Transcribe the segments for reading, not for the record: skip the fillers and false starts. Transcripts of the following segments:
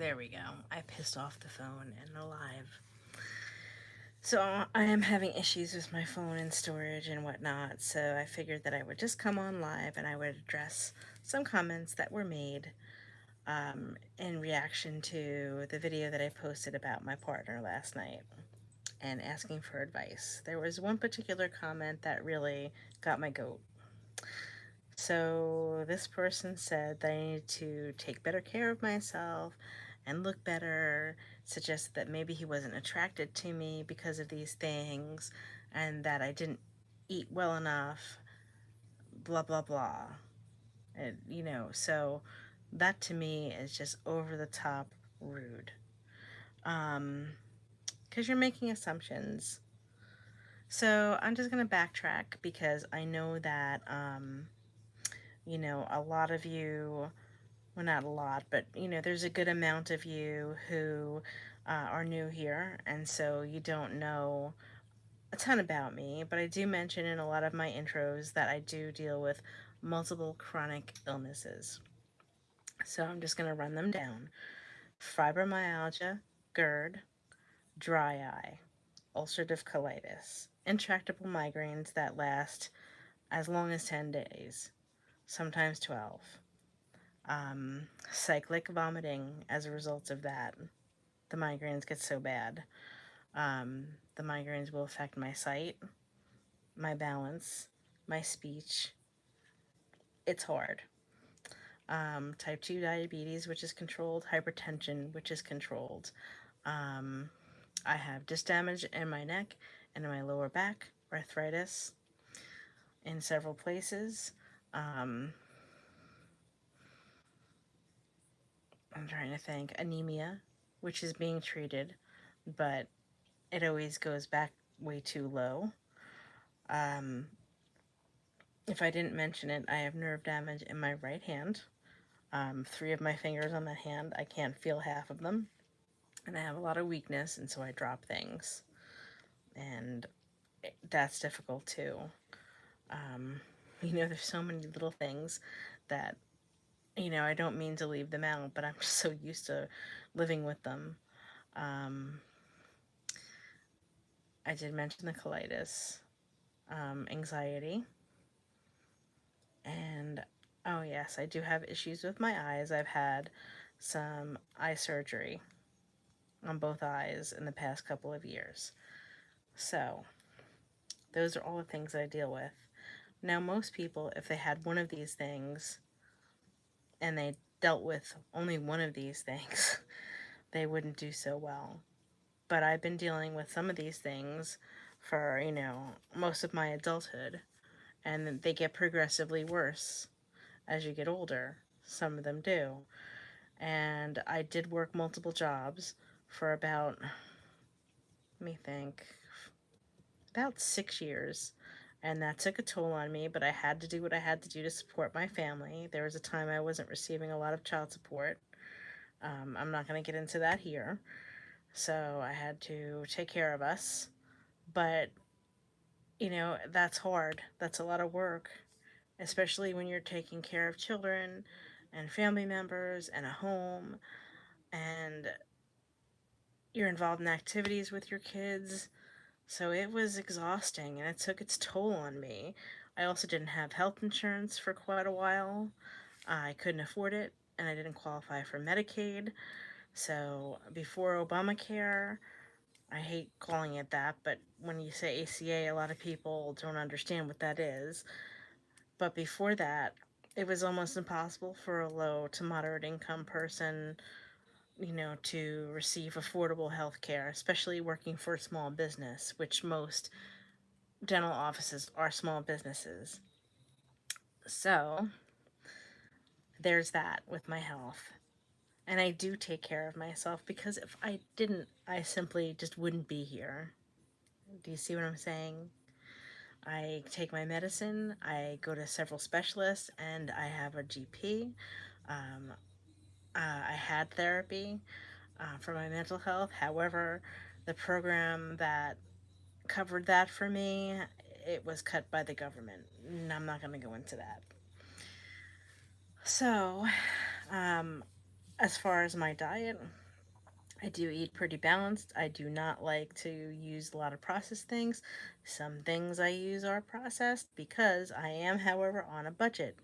There we go. I pissed off the phone and the live. So I am having issues with my phone and storage and whatnot. So I figured that I would just come on live and I would address some comments that were made in reaction to the video that I posted about my partner last night and asking for advice. There was one particular comment that really got my goat. So this person said that I needed to take better care of myself and look better, suggested that maybe he wasn't attracted to me because of these things, and that I didn't eat well enough, blah, blah, blah. So that to me is just over the top rude. Because you're making assumptions. So I'm just going to backtrack because I know that, a lot of you, well, not a lot, but there's a good amount of you who are new here, and so you don't know a ton about me. But I do mention in a lot of my intros that I do deal with multiple chronic illnesses. So I'm just going to run them down: fibromyalgia, GERD, dry eye, ulcerative colitis, intractable migraines that last as long as 10 days, sometimes 12. Cyclic vomiting as a result of that. The migraines get so bad. The migraines will affect my sight, my balance, my speech. It's hard. Type 2 diabetes, which is controlled, hypertension, which is controlled. I have disc damage in my neck and in my lower back, arthritis in several places. I'm trying to think. Anemia, which is being treated, but it always goes back way too low. If I didn't mention it, I have nerve damage in my right hand. Three of my fingers on that hand, I can't feel half of them. And I have a lot of weakness, and so I drop things. And that's difficult too. There's so many little things that, I don't mean to leave them out, but I'm just so used to living with them. I did mention the colitis, anxiety, and oh, yes, I do have issues with my eyes. I've had some eye surgery on both eyes in the past couple of years. So, those are all the things I deal with. Now, most people, if they had one of these things and they dealt with only one of these things, they wouldn't do so well. But I've been dealing with some of these things for, most of my adulthood, and they get progressively worse as you get older. Some of them do. And I did work multiple jobs for about, let me think, about 6 years. And that took a toll on me, but I had to do what I had to do to support my family. There was a time I wasn't receiving a lot of child support. I'm not going to get into that here. So I had to take care of us. But, that's hard. That's a lot of work, especially when you're taking care of children and family members and a home, and you're involved in activities with your kids. So it was exhausting and it took its toll on me. I also didn't have health insurance for quite a while. I couldn't afford it and I didn't qualify for Medicaid. So before Obamacare, I hate calling it that, but when you say ACA, a lot of people don't understand what that is. But before that, it was almost impossible for a low to moderate income person, to receive affordable health care, especially working for a small business, which most dental offices are small businesses. So there's that with my health. And I do take care of myself because if I didn't, I simply just wouldn't be here. Do you see what I'm saying? I take my medicine, I go to several specialists, and I have a GP. Um, I had therapy for my mental health. However, the program that covered that for me, it was cut by the government. And I'm not going to go into that. So, As far as my diet, I do eat pretty balanced. I do not like to use a lot of processed things. Some things I use are processed because I am, however, on a budget.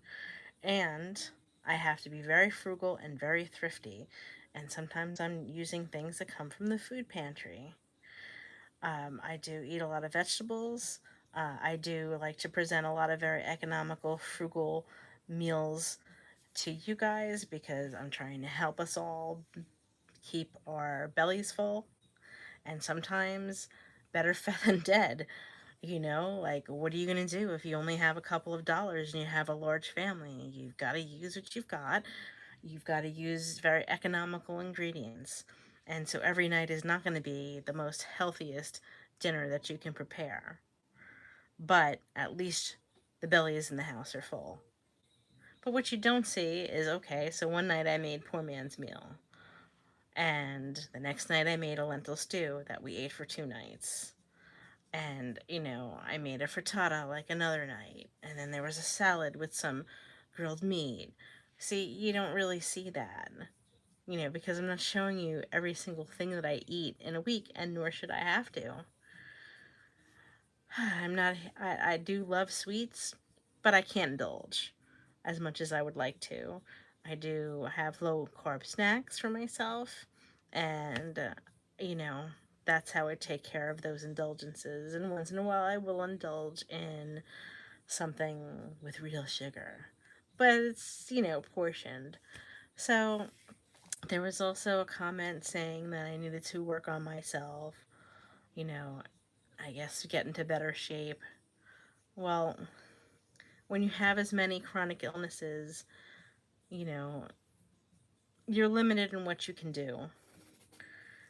And I have to be very frugal and very thrifty. And sometimes I'm using things that come from the food pantry. I do eat a lot of vegetables. I do like to present a lot of very economical, frugal meals to you guys because I'm trying to help us all keep our bellies full. And sometimes better fed than dead. Like, what are you going to do if you only have a couple of dollars and you have a large family? You've got to use what you've got. You've got to use very economical ingredients. And so every night is not going to be the most healthiest dinner that you can prepare. But at least the bellies in the house are full. But what you don't see is, okay, so one night I made poor man's meal. And the next night I made a lentil stew that we ate for 2 nights. And, I made a frittata like another night. And then there was a salad with some grilled meat. See, you don't really see that, because I'm not showing you every single thing that I eat in a week, and nor should I have to. I'm not, I do love sweets, but I can't indulge as much as I would like to. I do have low carb snacks for myself, and, you know, that's how I take care of those indulgences. And once in a while, I will indulge in something with real sugar, but it's, portioned. So there was also a comment saying that I needed to work on myself, you know, I guess get into better shape. Well, when you have as many chronic illnesses, you know, you're limited in what you can do.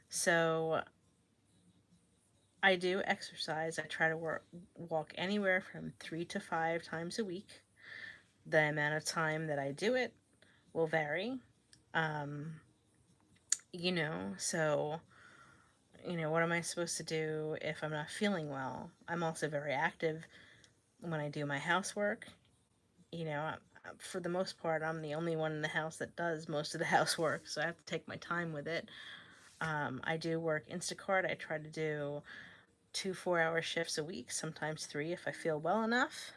So I do exercise. I try to walk anywhere from 3 to 5 times a week. The amount of time that I do it will vary. Um, so, what am I supposed to do if I'm not feeling well? I'm also very active when I do my housework. For the most part, I'm the only one in the house that does most of the housework, so I have to take my time with it. I do work Instacart. I try to do 2 4-hour shifts a week, sometimes three if I feel well enough.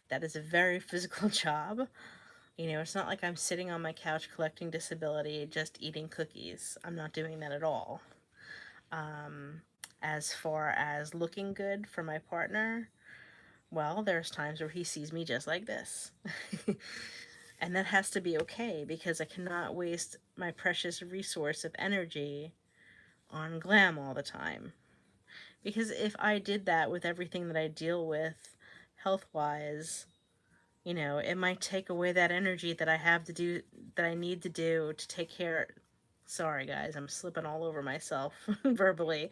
That is a very physical job. It's not like I'm sitting on my couch collecting disability, just eating cookies. I'm not doing that at all. Um, as far as looking good for my partner, well, there's times where he sees me just like this. And that has to be okay because I cannot waste my precious resource of energy on glam all the time. Because if I did that with everything that I deal with health wise, it might take away that energy that I have to do, that I need to do to take care. Sorry, guys, I'm slipping all over myself verbally.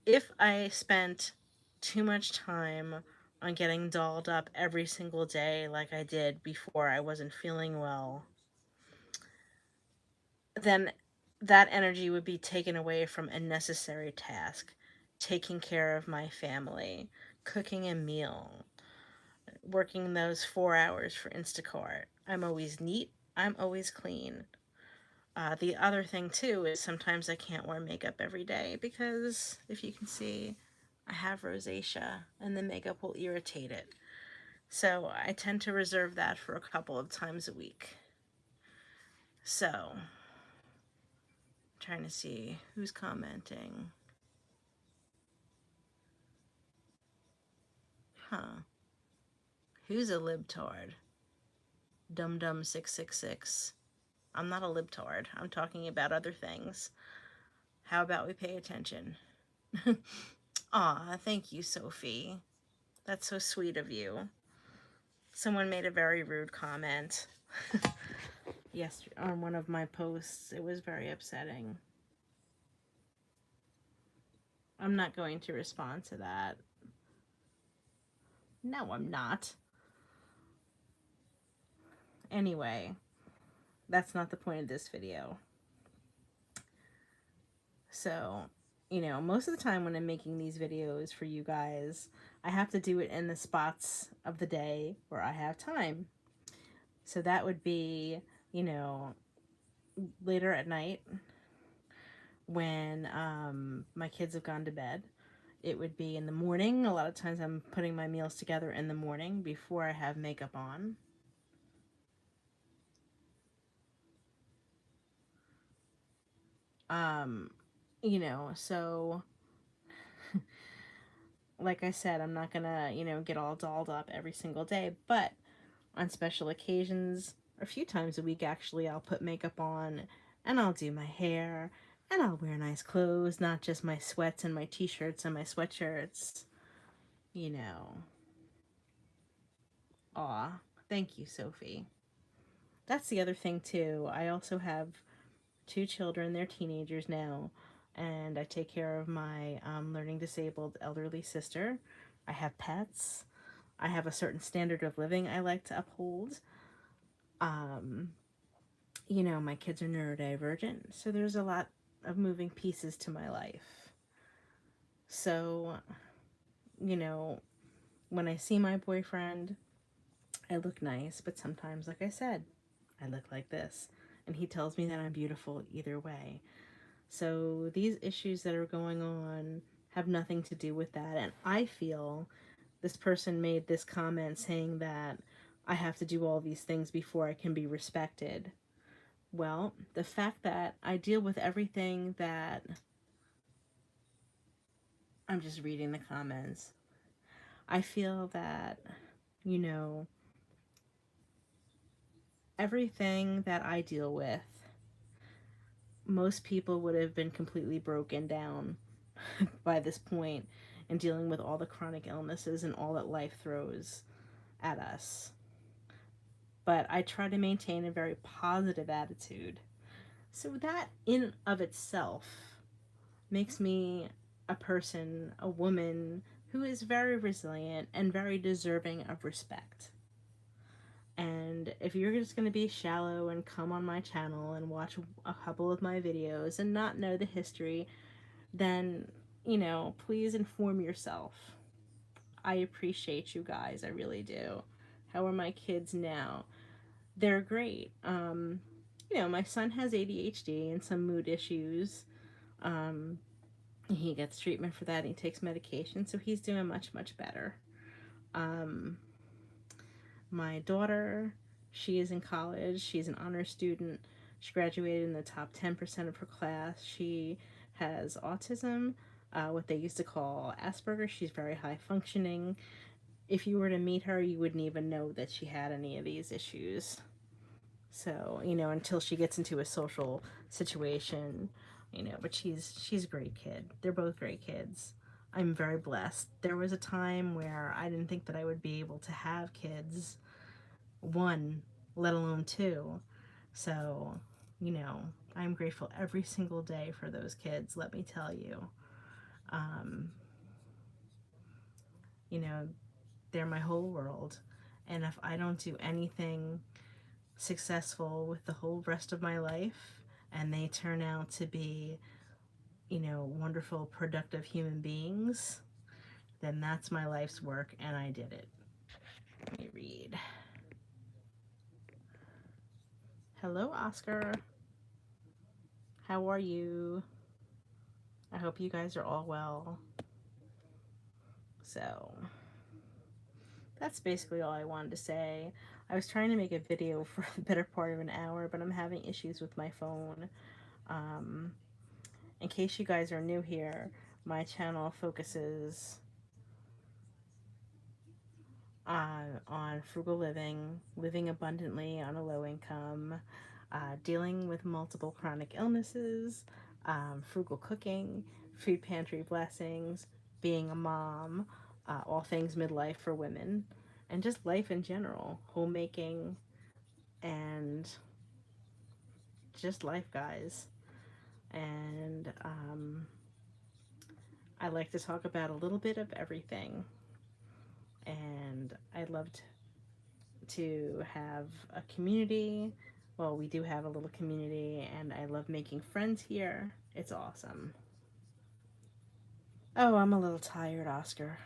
If I spent too much time on getting dolled up every single day like I did before I wasn't feeling well, then that energy would be taken away from a necessary task, taking care of my family, cooking a meal, working those 4 hours for Instacart. I'm always neat, I'm always clean. The other thing, too, is sometimes I can't wear makeup every day because, if you can see, I have rosacea and the makeup will irritate it. So I tend to reserve that for a couple of times a week. So, trying to see who's commenting. Huh. Who's a libtard? Dum Dum 666. I'm not a libtard. I'm talking about other things. How about we pay attention? Aw, thank you, Sophie. That's so sweet of you. Someone made a very rude comment yesterday on one of my posts. It was very upsetting. I'm not going to respond to that. No, I'm not. Anyway, that's not the point of this video. So, most of the time when I'm making these videos for you guys, I have to do it in the spots of the day where I have time. So that would be, later at night when my kids have gone to bed. It would be in the morning. A lot of times I'm putting my meals together in the morning before I have makeup on. Um, so like I said, I'm not gonna, get all dolled up every single day, but on special occasions, a few times a week actually, I'll put makeup on and I'll do my hair and I'll wear nice clothes, not just my sweats and my t shirts and my sweatshirts, you know. Aw, thank you, Sophie. That's the other thing, too. I also have two children, they're teenagers now, and I take care of my learning disabled elderly sister. I have pets. I have a certain standard of living I like to uphold. Um, my kids are neurodivergent, so there's a lot of moving pieces to my life. So, you know, when I see my boyfriend, I look nice, but sometimes, like I said, I look like this. And he tells me that I'm beautiful either way. So these issues that are going on have nothing to do with that. And I feel this person made this comment saying that I have to do all these things before I can be respected. Well, the fact that I deal with everything that I'm just reading the comments, I feel that, you know, everything that I deal with, most people would have been completely broken down by this point in dealing with all the chronic illnesses and all that life throws at us. But I try to maintain a very positive attitude. So that in of itself makes me a person, a woman who is very resilient and very deserving of respect. And if you're just going to be shallow and come on my channel and watch a couple of my videos and not know the history, then, please inform yourself. I appreciate you guys. I really do. How are my kids now? They're great. My son has ADHD and some mood issues. Um, he gets treatment for that. And he takes medication, so he's doing much, much better. Um, my daughter, she is in college. She's an honor student. She graduated in the top 10% of her class. She has autism, what they used to call Asperger's. She's very high functioning. If you were to meet her, you wouldn't even know that she had any of these issues. So, until she gets into a social situation, but she's a great kid. They're both great kids. I'm very blessed. There was a time where I didn't think that I would be able to have kids, one, let alone two. So, you know, I'm grateful every single day for those kids, let me tell you. Um, you know, they're my whole world. And if I don't do anything successful with the whole rest of my life and they turn out to be, wonderful, productive human beings, then that's my life's work and I did it. Let me read. Hello, Oscar. How are you? I hope you guys are all well. So, that's basically all I wanted to say. I was trying to make a video for the better part of an hour, but I'm having issues with my phone. Um, in case you guys are new here, my channel focuses on frugal living, living abundantly on a low income, dealing with multiple chronic illnesses, frugal cooking, food pantry blessings, being a mom, all things midlife for women, and just life in general, homemaking, and just life, guys. And I like to talk about a little bit of everything. And I loved to have a community. Well, we do have a little community, and I love making friends here. It's awesome. Oh, I'm a little tired, Oscar.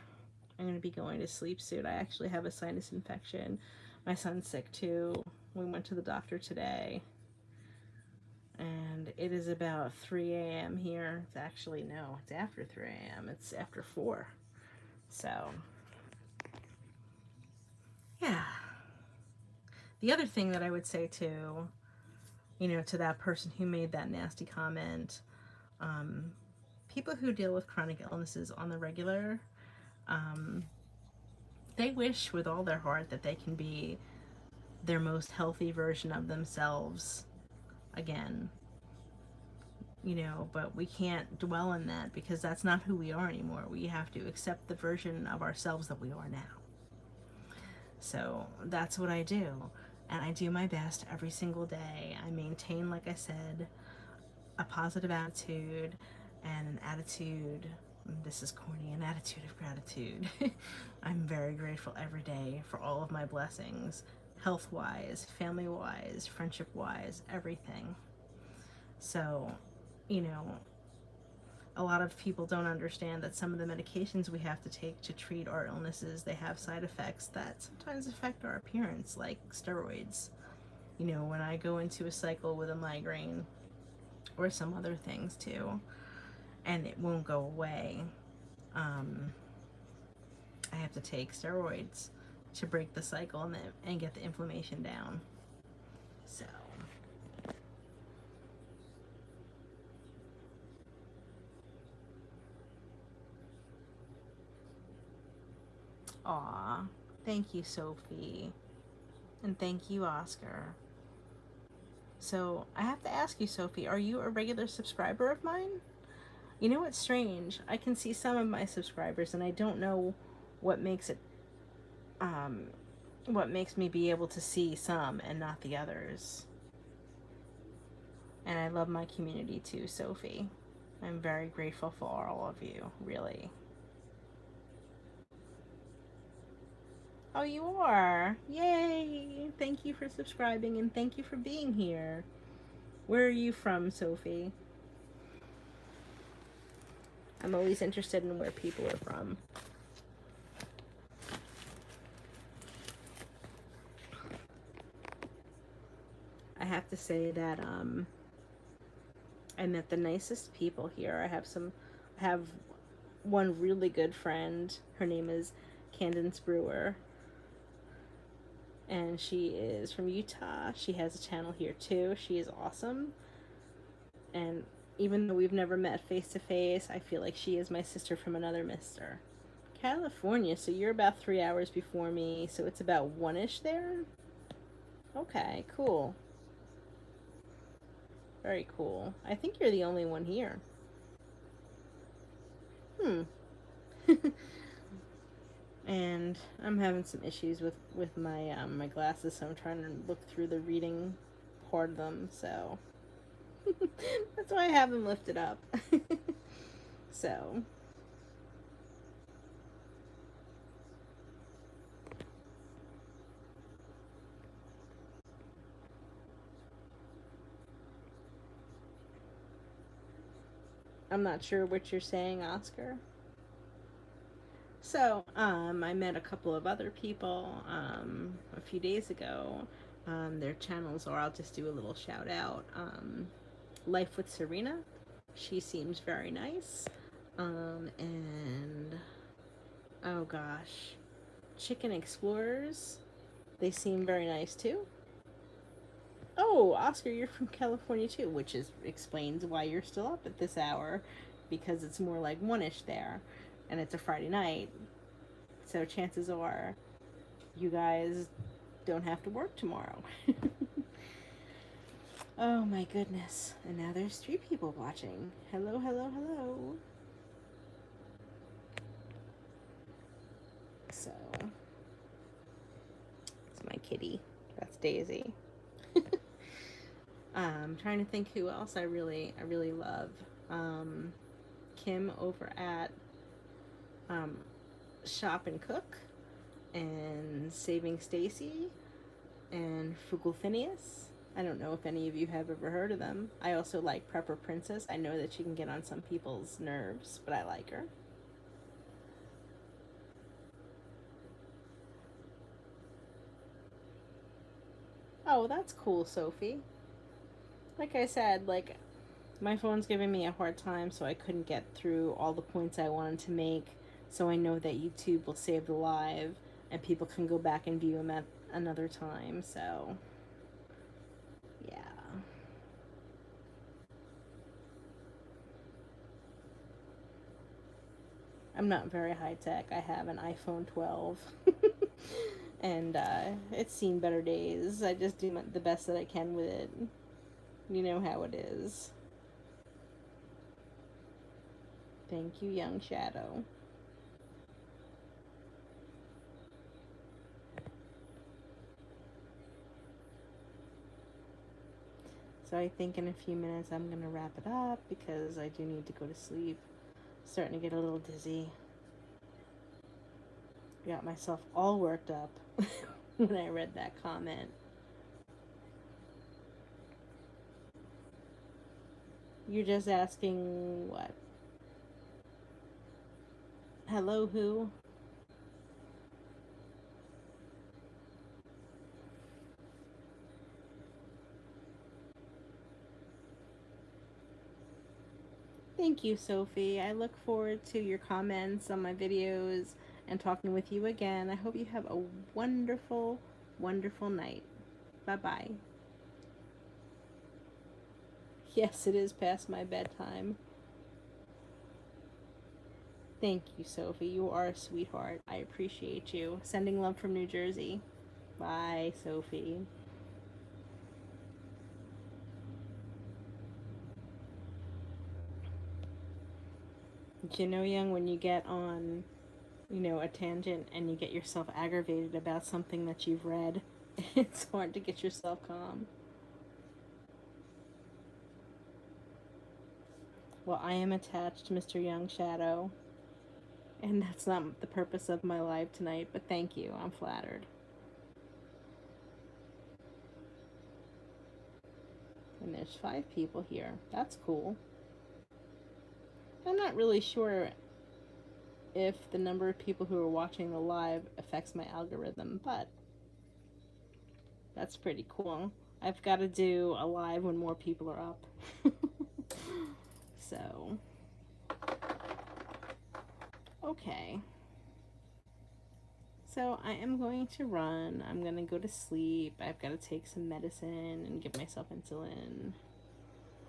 I'm going to be going to sleep soon. I actually have a sinus infection. My son's sick too. We went to the doctor today. It is about 3 a.m. here. It's actually, no, it's after 3 a.m. It's after 4. So, yeah. The other thing that I would say too, to that person who made that nasty comment, um, people who deal with chronic illnesses on the regular, um, they wish with all their heart that they can be their most healthy version of themselves again. But we can't dwell in that because that's not who we are anymore. We have to accept the version of ourselves that we are now. So that's what I do. And I do my best every single day. I maintain, like I said, a positive attitude and an attitude. This is corny, an attitude of gratitude. I'm very grateful every day for all of my blessings, health wise, family wise, friendship wise, everything. So, you know, a lot of people don't understand that some of the medications we have to take to treat our illnesses, they have side effects that sometimes affect our appearance, like steroids. When I go into a cycle with a migraine or some other things too, and it won't go away, I have to take steroids to break the cycle and get the inflammation down. So, aw, thank you, Sophie. And thank you, Oscar. So, I have to ask you, Sophie, are you a regular subscriber of mine? You know what's strange? I can see some of my subscribers, and I don't know what makes it, um, what makes me be able to see some and not the others. And I love my community too, Sophie. I'm very grateful for all of you, really. Oh, you are? Yay! Thank you for subscribing and thank you for being here. Where are you from, Sophie? I'm always interested in where people are from. I have to say that I met the nicest people here. I have one really good friend. Her name is Candace Brewer, and she is from Utah. She has a channel here too. She is awesome. And even though we've never met face to face, I feel like she is my sister from another mister. California, so you're about 3 hours before me, so it's about one-ish there? Okay, cool. Very cool. I think you're the only one here. Hmm. And I'm having some issues with my glasses, so I'm trying to look through the reading part of them, so that's why I have them lifted up. So I'm not sure what you're saying, Oscar. So, I met a couple of other people a few days ago. Their channels are, I'll just do a little shout out. Life with Serena. She seems very nice. And, oh gosh, Chicken Explorers. They seem very nice too. Oh, Oscar, you're from California too, which explains why you're still up at this hour, because it's more like one-ish there, and it's a Friday night. So chances are you guys don't have to work tomorrow. Oh my goodness. And now there's 3 people watching. Hello, hello, hello. So, it's my kitty. That's Daisy. I'm trying to think who else I really love. Kim over at Shop and Cook, and Saving Stacy, and Frugal Phineas. I don't know if any of you have ever heard of them. I also like Prepper Princess. I know that she can get on some people's nerves, but I like her. Oh, that's cool, Sophie. Like I said, like, My phone's giving me a hard time, so I couldn't get through all the points I wanted to make. So I know that YouTube will save the live and people can go back and view them at another time. So, yeah. I'm not very high tech. I have an iPhone 12. And it's seen better days. I just do the best that I can with it. You know how it is. Thank you, Young Shadow. So I think in a few minutes I'm going to wrap it up because I do need to go to sleep. Starting to get a little dizzy. Got myself all worked up when I read that comment. You're just asking what? Hello, who? Thank you, Sophie. I look forward to your comments on my videos and talking with you again. I hope you have a wonderful, wonderful night. Bye bye. Yes, it is past my bedtime. Thank you, Sophie. You are a sweetheart. I appreciate you. Sending love from New Jersey. Bye, Sophie. You know, Young, when you get on, a tangent and you get yourself aggravated about something that you've read, it's hard to get yourself calm. Well, I am attached, Mr. Young Shadow, and that's not the purpose of my live tonight, but thank you. I'm flattered. And there's 5 people here. That's cool. I'm not really sure if the number of people who are watching the live affects my algorithm, but that's pretty cool. I've got to do a live when more people are up. So, okay. So I am going to run. I'm going to go to sleep. I've got to take some medicine and give myself insulin.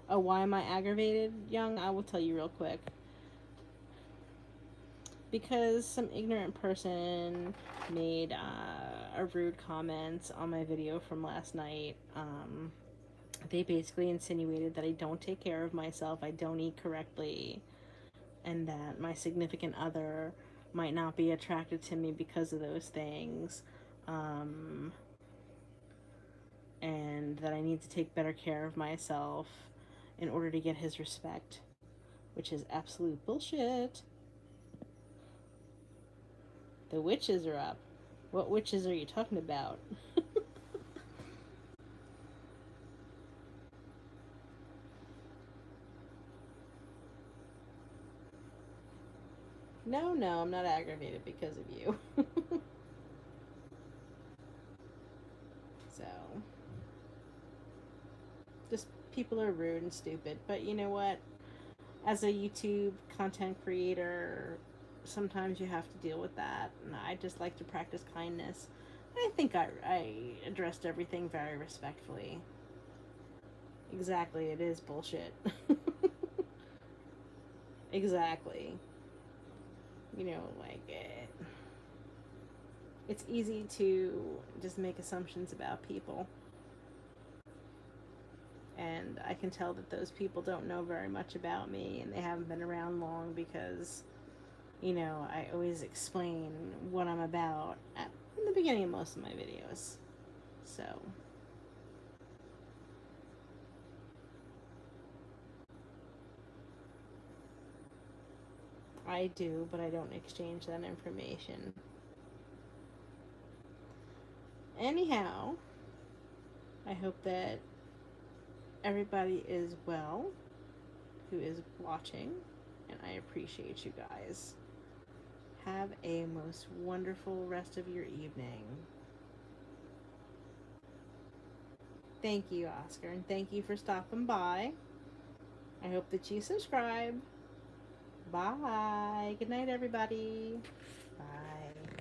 Oh, why am I aggravated, Young? I will tell you real quick. Because some ignorant person made a rude comment on my video from last night. They basically insinuated that I don't take care of myself, I don't eat correctly, and that my significant other might not be attracted to me because of those things. And that I need to take better care of myself in order to get his respect, which is absolute bullshit. The witches are up. What witches are you talking about? No, I'm not aggravated because of you. So, just people are rude and stupid. But you know what? As a YouTube content creator, sometimes you have to deal with that. And I just like to practice kindness. I think I addressed everything very respectfully. Exactly, it is bullshit. Exactly. Like it's easy to just make assumptions about people. And I can tell that those people don't know very much about me and they haven't been around long because, I always explain what I'm about in the beginning of most of my videos. So, I do, but I don't exchange that information. Anyhow, I hope that everybody is well who is watching, and I appreciate you guys. Have a most wonderful rest of your evening. Thank you, Oscar, and thank you for stopping by. I hope that you subscribe. Bye. Good night, everybody. Bye.